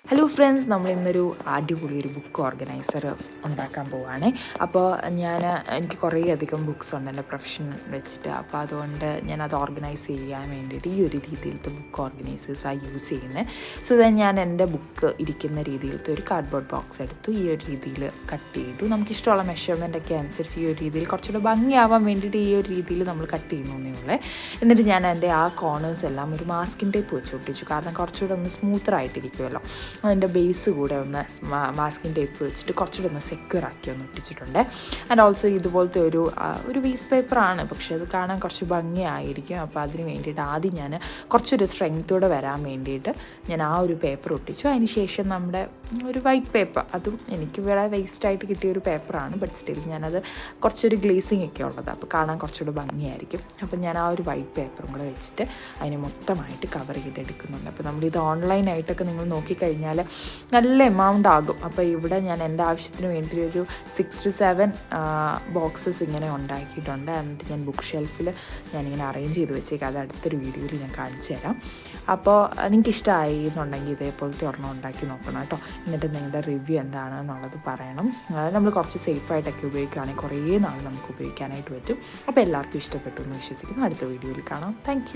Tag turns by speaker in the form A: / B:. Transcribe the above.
A: Hello friends, നമ്മളിന്നൊരു അടിപൊളി ഒരു book organiser ഉണ്ടാക്കാൻ പോവുകയാണ്. അപ്പോൾ എനിക്ക് കുറേയധികം ബുക്സ് ഉണ്ട് എൻ്റെ പ്രൊഫഷൻ വെച്ചിട്ട്. അപ്പോൾ അതുകൊണ്ട് ഞാനത് ഓർഗനൈസ് ചെയ്യാൻ വേണ്ടിയിട്ട് ഈ ഒരു രീതിയിലത്തെ ബുക്ക് ഓർഗനൈസേഴ്സാണ് യൂസ് ചെയ്യുന്നത്. സോ ഞാൻ എൻ്റെ ബുക്ക് ഇരിക്കുന്ന രീതിയിലത്തെ ഒരു കാർഡ്ബോർഡ് ബോക്സ് എടുത്തു, ഈ ഒരു രീതിയിൽ കട്ട് ചെയ്തു. നമുക്കിഷ്ടമുള്ള മെഷർമെൻ്റ് ഒക്കെ അനുസരിച്ച് ഈ ഒരു രീതിയിൽ കുറച്ചുകൂടെ ഭംഗിയാവാൻ വേണ്ടിയിട്ട് ഈ ഒരു രീതിയിൽ നമ്മൾ കട്ട് ചെയ്യുന്നേ ഉള്ളേ. എന്നിട്ട് ഞാൻ എൻ്റെ ആ കോർണേഴ്സ് എല്ലാം ഒരു മാസ്കിൻ ടേപ്പ് വെച്ച് ഒട്ടിച്ചു. കാരണം കുറച്ചുകൂടെ ഒന്ന് സ്മൂത്തറായിട്ടിരിക്കുമല്ലോ. അതിൻ്റെ ബേസ് കൂടെ ഒന്ന് മാസ്കിൻ ടേപ്പ് വെച്ചിട്ട് കുറച്ചുകൂടെ ഒന്ന് സെക്യൂർ ആക്കി ഒന്ന് ഒട്ടിച്ചിട്ടുണ്ട്. ആൻഡ് ഓൾസോ ഇതുപോലത്തെ ഒരു വേസ്റ്റ് പേപ്പറാണ്, പക്ഷേ അത് കാണാൻ കുറച്ച് ഭംഗിയായിരിക്കും. അപ്പോൾ അതിന് വേണ്ടിയിട്ട് ആദ്യം ഞാൻ കുറച്ചൊരു സ്ട്രെങ്ത്തോടെ വരാൻ വേണ്ടിയിട്ട് ഞാൻ ആ ഒരു പേപ്പർ ഒട്ടിച്ചു. അതിന് ശേഷം നമ്മുടെ ഒരു വൈറ്റ് പേപ്പർ, അതും എനിക്ക് ഇവിടെ വേസ്റ്റായിട്ട് കിട്ടിയൊരു പേപ്പറാണ്, ബട്ട് സ്റ്റിൽ ഞാനത് കുറച്ചൊരു ഗ്ലേസിങ് ഒക്കെ ഉള്ളത്, അപ്പോൾ കാണാൻ കുറച്ചുകൂടെ ഭംഗിയായിരിക്കും. അപ്പോൾ ഞാൻ ആ ഒരു വൈറ്റ് പേപ്പറും കൂടെ വെച്ചിട്ട് അതിനെ മൊത്തമായിട്ട് കവർ ചെയ്തെടുക്കുന്നുണ്ട്. അപ്പോൾ നമ്മളിത് ഓൺലൈനായിട്ടൊക്കെ നിങ്ങൾ നോക്കിക്കഴിഞ്ഞാൽ നല്ല എമൗണ്ട് ആകും. അപ്പോൾ ഇവിടെ ഞാൻ എൻ്റെ ആവശ്യത്തിന് വേണ്ടി ഒരു 6 to 7 ബോക്സസ് ഇങ്ങനെ ഉണ്ടാക്കിയിട്ടുണ്ട്. എന്നിട്ട് ഞാൻ ബുക്ക് ഷെൽഫിൽ ഞാനിങ്ങനെ അറേഞ്ച് ചെയ്ത് വെച്ചേക്കാം. അത് അടുത്തൊരു വീഡിയോയിൽ ഞാൻ കാണിച്ചു തരാം. അപ്പോൾ നിങ്ങൾക്ക് ഇഷ്ടമായി എന്നുണ്ടെങ്കിൽ ഇതേപോലത്തെ ഒരെണ്ണം ഉണ്ടാക്കി നോക്കണം കേട്ടോ. എന്നിട്ട് നിങ്ങളുടെ റിവ്യൂ എന്താണെന്നുള്ളത് പറയണം. നമ്മൾ കുറച്ച് സേഫായിട്ടൊക്കെ ഉപയോഗിക്കുകയാണെങ്കിൽ കുറേ നാൾ നമുക്ക് ഉപയോഗിക്കാനായിട്ട് പറ്റും. അപ്പോൾ എല്ലാവർക്കും ഇഷ്ടപ്പെട്ടു എന്ന് വിശ്വസിക്കുന്നു. അടുത്ത വീഡിയോയിൽ കാണാം. Thank you.